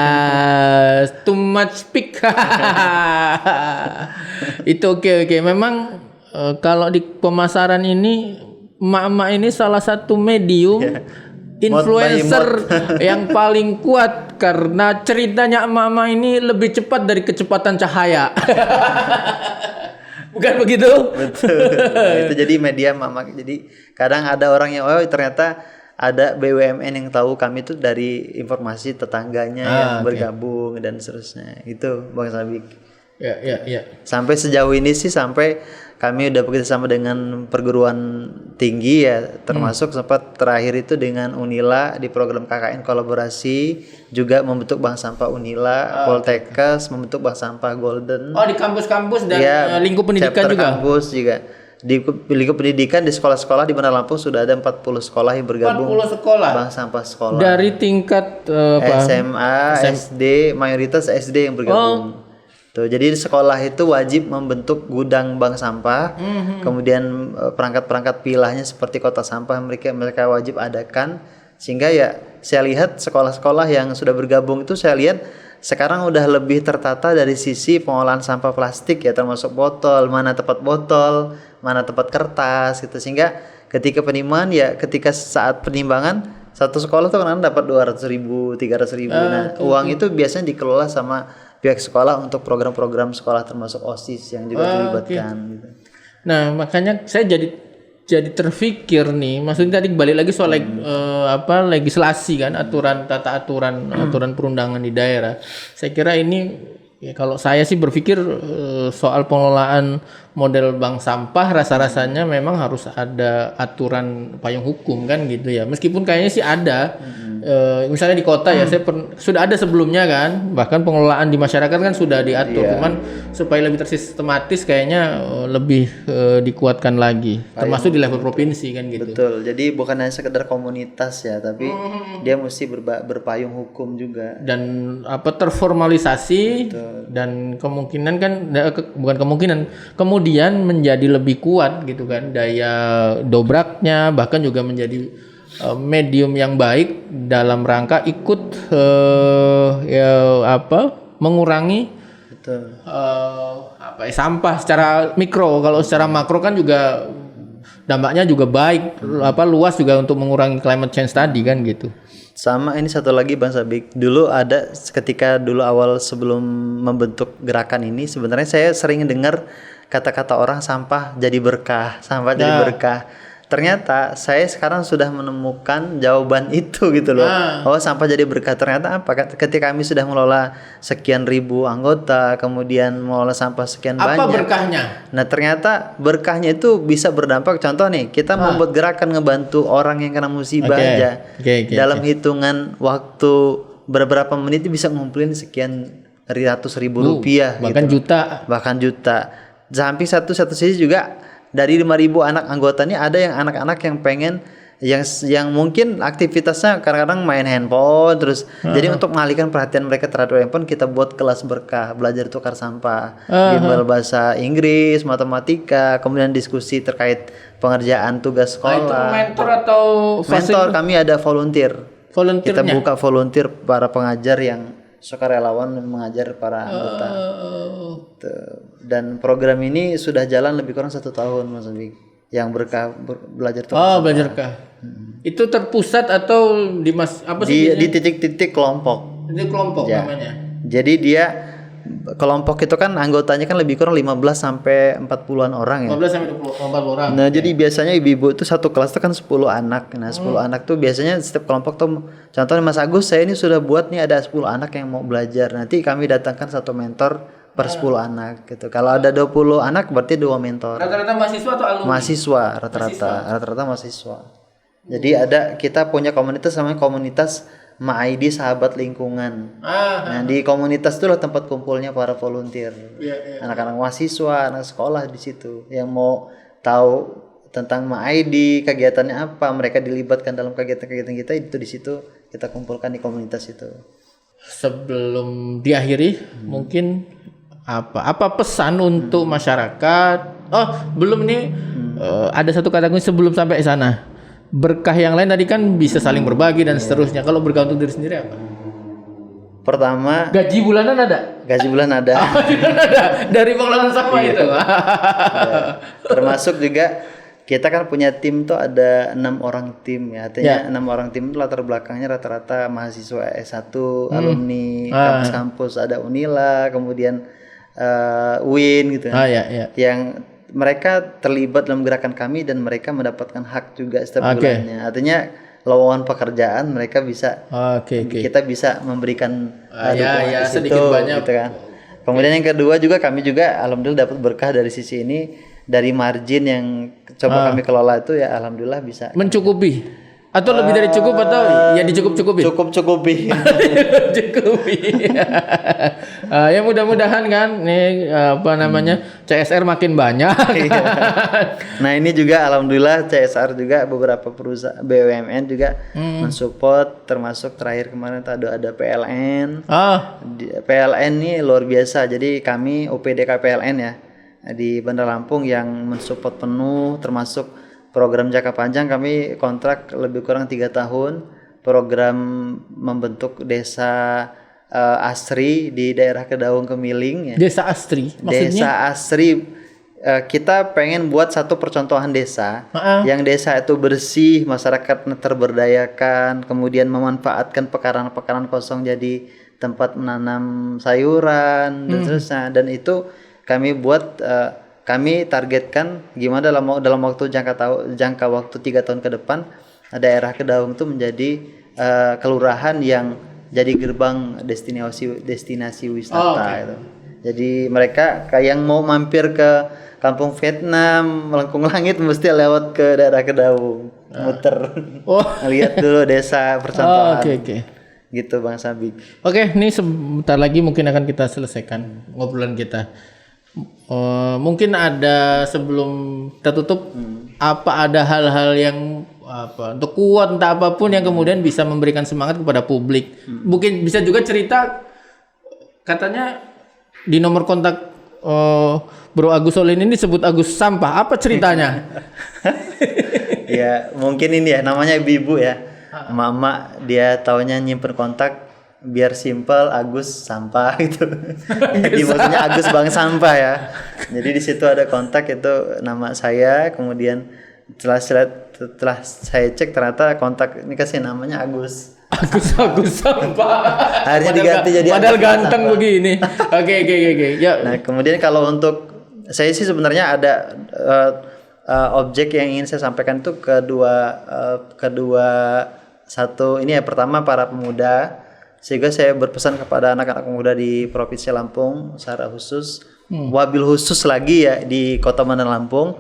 too much speak. Itu oke. Memang kalau di pemasaran ini emak-emak ini salah satu medium influencer yang paling kuat, karena ceritanya emak-emak ini lebih cepat dari kecepatan cahaya. Bukan begitu? Betul. Itu jadi media mama. Jadi kadang ada orang yang ternyata ada BUMN yang tahu kami itu dari informasi tetangganya yang bergabung dan seterusnya. Itu Bang Sabik. Ya. Sampai sejauh ini sih, sampai kami udah bekerjasama dengan perguruan tinggi ya, termasuk sempat terakhir itu dengan Unila di program KKN kolaborasi, juga membentuk bank sampah Unila, Poltekkes membentuk bank sampah Golden. Di kampus-kampus dan lingkup pendidikan juga. Kampus juga. Di lingkup pendidikan di sekolah-sekolah di Bandar Lampung sudah ada 40 sekolah yang bergabung. 40 sekolah. Bank sampah sekolah. Dari tingkat SMA, SD, mayoritas SD yang bergabung. Tuh, jadi di sekolah itu wajib membentuk gudang bank sampah, kemudian perangkat-perangkat pilahnya seperti kotak sampah mereka wajib adakan, sehingga ya saya lihat sekolah-sekolah yang sudah bergabung itu, saya lihat sekarang udah lebih tertata dari sisi pengolahan sampah plastik ya, termasuk botol, mana tempat botol, mana tempat kertas gitu, sehingga ketika penimbangan ya, ketika saat penimbangan satu sekolah tuh kan dapat 200.000, 300.000. Uang itu biasanya dikelola sama pihak sekolah untuk program-program sekolah termasuk OSIS yang juga dilibatkan gitu. Nah, makanya saya jadi terfikir nih, maksudnya tadi balik lagi soal legislasi kan, tata aturan perundangan di daerah. Saya kira ini ya, kalau saya sih berpikir soal pengelolaan model bank sampah rasa-rasanya memang harus ada aturan payung hukum kan gitu ya. Meskipun kayaknya sih ada, misalnya di kota ya, sudah ada sebelumnya kan, bahkan pengelolaan di masyarakat kan sudah diatur. Cuman supaya lebih tersistematis kayaknya lebih dikuatkan lagi, termasuk di level provinsi kan gitu. Betul. Jadi bukan hanya sekedar komunitas ya, tapi dia mesti berpayung hukum juga. Dan terformalisasi. Betul. Dan kemungkinan kan bukan kemungkinan, kemudian menjadi lebih kuat gitu kan daya dobraknya, bahkan juga menjadi medium yang baik dalam rangka ikut mengurangi sampah secara mikro. Kalau secara makro kan juga dampaknya juga baik, luas juga untuk mengurangi climate change tadi kan gitu. Sama ini satu lagi Bang Sabik, dulu ada ketika dulu awal sebelum membentuk gerakan ini, sebenarnya saya sering dengar kata-kata orang sampah jadi berkah. Jadi berkah. Ternyata saya sekarang sudah menemukan jawaban itu gitu loh. Oh, sampah jadi berkah ternyata apa? Ketika kami sudah mengelola sekian ribu anggota, kemudian mengelola sampah sekian banyak. Apa berkahnya? Nah, ternyata berkahnya itu bisa berdampak. Contoh nih, kita membuat gerakan ngebantu orang yang kena musibah aja. Dalam hitungan waktu beberapa menit bisa ngumpulin sekian ratus ribu rupiah. Bahkan gitu. Bahkan juta. Samping satu sisi juga dari 5.000 anak anggotanya ada yang anak-anak yang pengen yang mungkin aktivitasnya kadang-kadang main handphone terus. Jadi untuk mengalihkan perhatian mereka terhadap handphone, kita buat kelas berkah, belajar tukar sampah, bimbel bahasa Inggris, matematika, kemudian diskusi terkait pengerjaan tugas sekolah. Itu mentor atau mentor? Kami ada volunteer. Volunteernya? Kita buka volunteer para pengajar yang sukarelawan mengajar para anggota. Dan program ini sudah jalan lebih kurang 1 tahun Mas Abik. Yang berkah belajar tukar. Belajar. Itu terpusat atau di titik-titik kelompok. Itu kelompok namanya. Jadi dia kelompok itu kan anggotanya kan lebih kurang 15 sampai 40-an orang ya. 15 sampai 40 orang. Nah, jadi biasanya ibu-ibu itu satu kelas itu kan 10 anak. Nah, 10 anak tuh biasanya setiap kelompok tuh, contohnya Mas Agus, saya ini sudah buat nih ada 10 anak yang mau belajar. Nanti kami datangkan satu mentor per 10 anak gitu. Kalau ada 20 anak berarti 2 mentor. Rata-rata mahasiswa atau alumni? Mahasiswa, rata-rata mahasiswa. Jadi kita punya komunitas namanya komunitas MAID Sahabat Lingkungan. Nah, di komunitas itulah tempat kumpulnya para volunteer. Anak-anak mahasiswa, anak sekolah di situ yang mau tahu tentang MAID, kegiatannya apa, mereka dilibatkan dalam kegiatan-kegiatan kita, itu di situ kita kumpulkan di komunitas itu. Sebelum diakhiri, mungkin apa pesan untuk masyarakat? Oh, belum nih. Ada satu kata kunci sebelum sampai sana. Berkah yang lain tadi kan bisa saling berbagi dan seterusnya. Kalau berkah untuk diri sendiri apa? Pertama, gaji bulanan ada. Gaji bulan ada. Dari pengelolaan sampah itu. Termasuk juga kita kan punya tim tuh ada 6 orang tim ya. Artinya 6 orang tim itu latar belakangnya rata-rata mahasiswa S1, alumni kampus-kampus, ada Unila, kemudian UIN gitu. Yang mereka terlibat dalam gerakan kami dan mereka mendapatkan hak juga setiap bulannya. Artinya lowongan pekerjaan mereka bisa kita bisa memberikan dukungan sedikit banyak gitu kan. Kemudian yang kedua juga kami juga alhamdulillah dapat berkah dari sisi ini, dari margin yang coba kami kelola itu ya alhamdulillah bisa mencukupi. Atau lebih dari cukup atau ya dicukup-cukupi? Cukupi. Ya mudah-mudahan kan nih CSR makin banyak. Nah, ini juga alhamdulillah CSR juga beberapa perusahaan BUMN juga mensupport, termasuk terakhir kemarin ada PLN. PLN ini luar biasa. Jadi kami UPDK PLN ya di Bandar Lampung yang mensupport penuh, termasuk program jangka panjang. Kami kontrak lebih kurang 3 tahun program membentuk desa Asri di daerah Kedaung Kemiling ya. Desa Asri maksudnya? Desa Asri, kita pengen buat satu percontohan desa yang desa itu bersih, masyarakat terberdayakan, kemudian memanfaatkan pekarangan kosong jadi tempat menanam sayuran dan seterusnya. Dan itu kami buat kami targetkan gimana dalam waktu jangka waktu 3 tahun ke depan daerah Kedaung itu menjadi kelurahan yang jadi gerbang destinasi wisata gitu. Jadi mereka kayak yang mau mampir ke Kampung Vietnam, Melengkung Langit mesti lewat ke daerah Kedaung, muter, lihat dulu desa percontohan. Oke. Gitu Bang Sabik. Oke, ini sebentar lagi mungkin akan kita selesaikan ngobrolan kita. Mungkin ada sebelum kita tutup, apa ada hal-hal yang untuk kuat entah apapun yang kemudian bisa memberikan semangat kepada publik. Mungkin bisa juga cerita, katanya di nomor kontak Bro Agus Solin ini disebut Agus Sampah. Apa ceritanya? Ya mungkin ini ya namanya ibu ya. Mama dia taunya nyimpen kontak biar simple Agus Sampah gitu. Jadi maksudnya Agus Bang Sampah ya. Jadi di situ ada kontak itu nama saya, kemudian setelah saya cek ternyata kontak ini kasih namanya Agus Sampah. Akhirnya diganti jadi padahal ganteng Sampah. Begini. Oke. Ya. Nah, kemudian kalau untuk saya sih sebenarnya ada objek yang ingin saya sampaikan itu kedua satu ini ya, pertama para pemuda, sehingga saya berpesan kepada anak-anak muda di Provinsi Lampung secara khusus, wabil khusus lagi ya di Kota Bandar Lampung.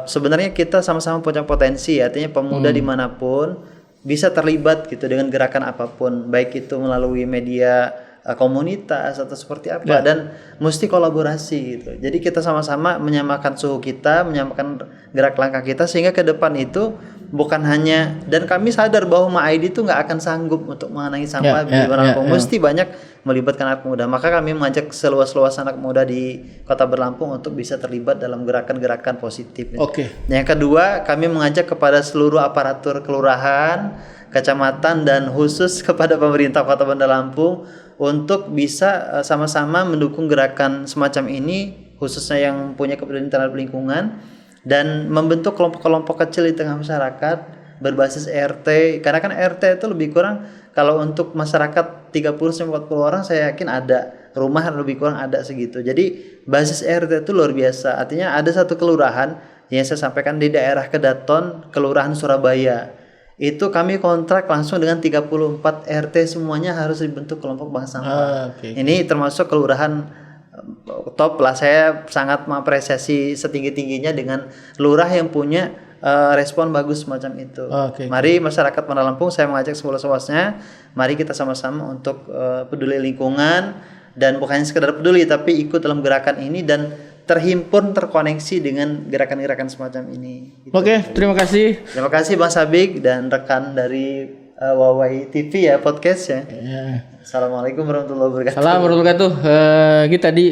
Sebenarnya kita sama-sama punya potensi, artinya pemuda dimanapun bisa terlibat gitu dengan gerakan apapun, baik itu melalui media komunitas atau seperti apa, dan mesti kolaborasi gitu. Jadi kita sama-sama menyamakan suhu kita, menyamakan gerak langkah kita, sehingga ke depan itu bukan hanya, dan kami sadar bahwa MAID itu nggak akan sanggup untuk mengenangi sampah di Lampung, mesti banyak melibatkan anak muda. Maka kami mengajak seluas-luas anak muda di Kota Berlampung untuk bisa terlibat dalam gerakan-gerakan positif. Yang kedua, kami mengajak kepada seluruh aparatur kelurahan, kecamatan, dan khusus kepada pemerintah Kota Bandar Lampung untuk bisa sama-sama mendukung gerakan semacam ini, khususnya yang punya kepedulian terhadap lingkungan, dan membentuk kelompok-kelompok kecil di tengah masyarakat berbasis RT. Karena kan RT itu lebih kurang, kalau untuk masyarakat 30-40 orang saya yakin ada, rumah lebih kurang ada segitu. Jadi basis RT itu luar biasa. Artinya ada satu kelurahan yang saya sampaikan di daerah Kedaton, Kelurahan Surabaya. Itu kami kontrak langsung dengan 34 RT, semuanya harus dibentuk kelompok bank sampah. Ini termasuk kelurahan top lah. Saya sangat mengapresiasi setinggi-tingginya dengan lurah yang punya respon bagus semacam itu. Mari masyarakat Bandar Lampung, saya mengajak seluas-luasnya, mari kita sama-sama untuk peduli lingkungan, dan bukan sekedar peduli tapi ikut dalam gerakan ini dan terhimpun, terkoneksi dengan gerakan-gerakan semacam ini. Gitu. Terima kasih. Terima kasih Bang Sabik dan rekan dari Wawai TV ya, podcast ya. Assalamualaikum warahmatullahi wabarakatuh. Assalamualaikum warahmatullahi wabarakatuh. Ini tadi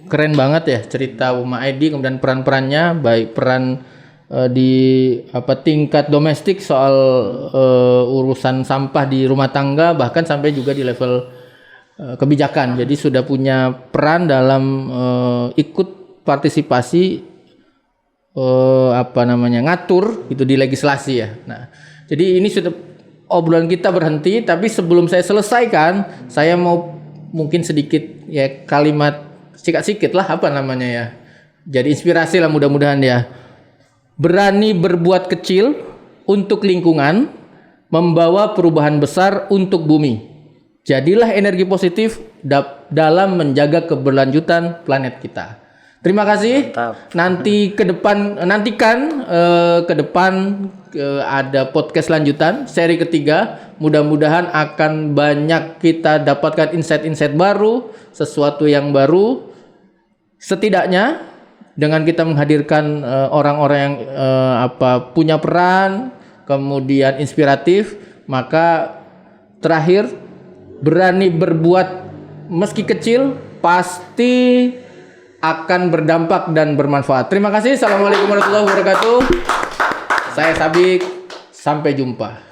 keren banget ya cerita MAID, kemudian peran-perannya, baik peran di tingkat domestik soal urusan sampah di rumah tangga, bahkan sampai juga di level kebijakan. Jadi sudah punya peran dalam ikut partisipasi ngatur itu di legislasi ya. Nah, jadi ini sudah obrolan kita berhenti, tapi sebelum saya selesaikan, saya mau mungkin sedikit ya kalimat sikat-sikit lah ya. Jadi inspirasi lah mudah-mudahan ya. Berani berbuat kecil untuk lingkungan, membawa perubahan besar untuk bumi. Jadilah energi positif dalam menjaga keberlanjutan planet kita. Terima kasih. Mantap. Nantikan ke depan ada podcast lanjutan seri ketiga. Mudah-mudahan akan banyak kita dapatkan insight-insight baru, sesuatu yang baru. Setidaknya dengan kita menghadirkan orang-orang yang punya peran, kemudian inspiratif, maka terakhir berani berbuat meski kecil pasti akan berdampak dan bermanfaat. Terima kasih. Assalamualaikum warahmatullahi wabarakatuh. Saya Sabik. Sampai jumpa.